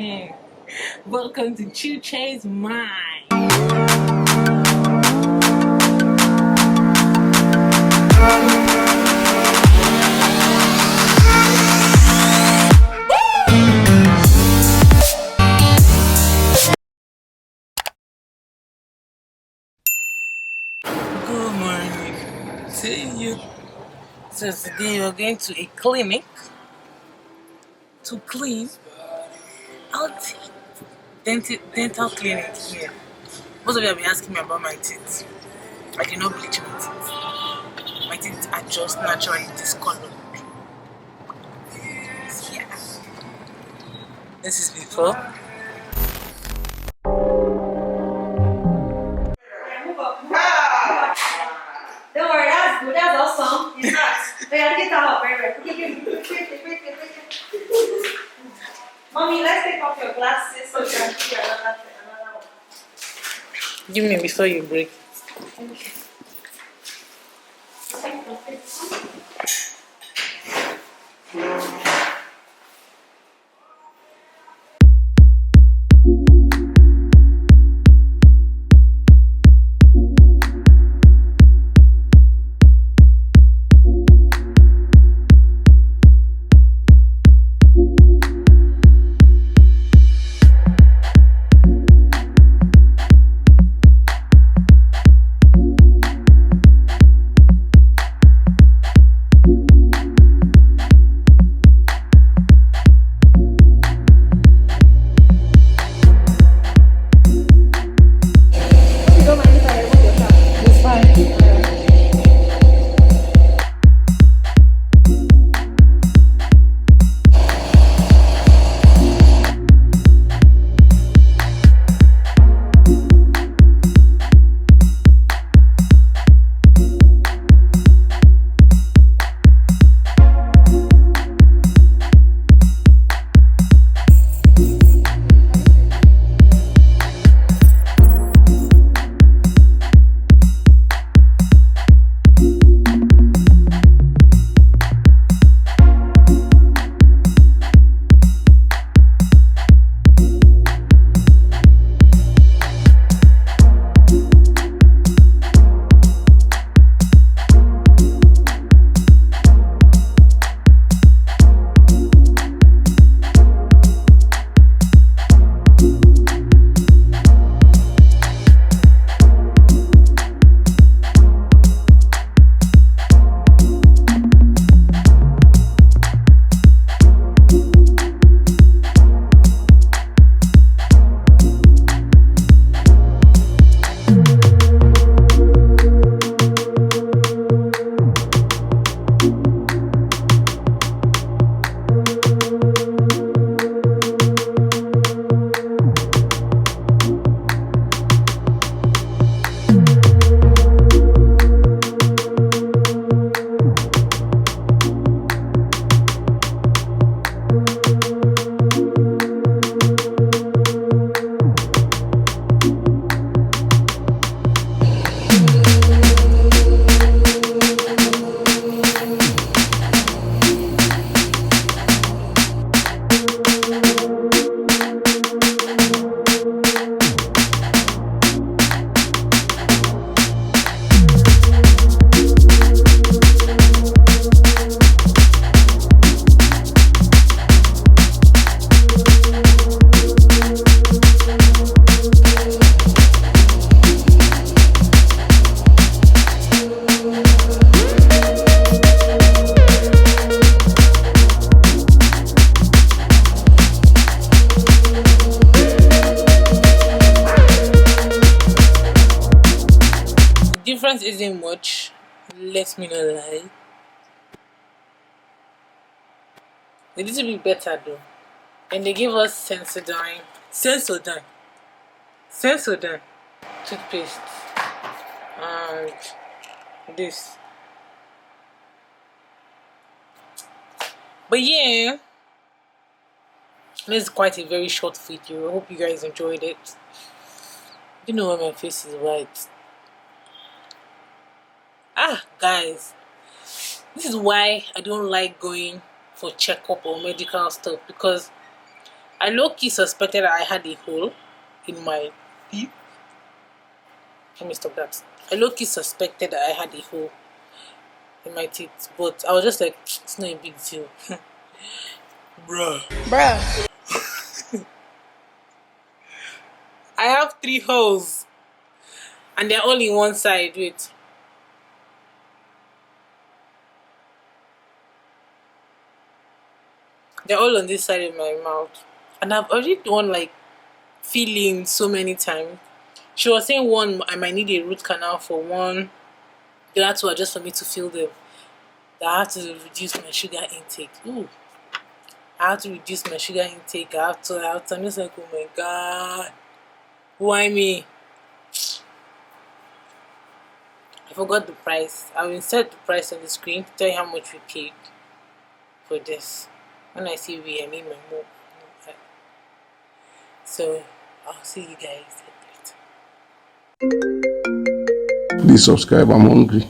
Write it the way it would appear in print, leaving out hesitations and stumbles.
Welcome to Chuches Mind. Good morning to you. So today we're going to a clinic to clean out dental clinic here. Most of you have been asking me about my teeth. I did not bleach my teeth. My teeth are just naturally discolored. Yeah. This is before. Don't worry, that's good. That's awesome. It's not. They gotta get that up, right? Mommy, let's take off your glasses so you can see another one. Give me before you break. Okay. Difference isn't much. Let me not lie. A little bit better though. And they give us Sensodyne toothpaste, and this. But yeah, this is quite a very short video. I hope you guys enjoyed it. You know why my face is white. Guys, this is why I don't like going for checkup or medical stuff, because I low-key suspected I had a hole in my teeth. Let me stop that. I low-key suspected I had a hole in my teeth, but I was just like, it's not a big deal. Bruh. I have 3 holes. And they're all in one side. Wait. They're all on this side of my mouth. And I've already done like filling so many times. She was saying one, I might need a root canal for one. The other two are just for me to fill them. I have to reduce my sugar intake. Ooh. I have to reduce my sugar intake. I have to. I'm just like, oh my god. Why me? I forgot the price. I will insert the price on the screen to tell you how much we paid for this. When I say we, I mean my mom. So, I'll see you guys later. Please subscribe, I'm hungry.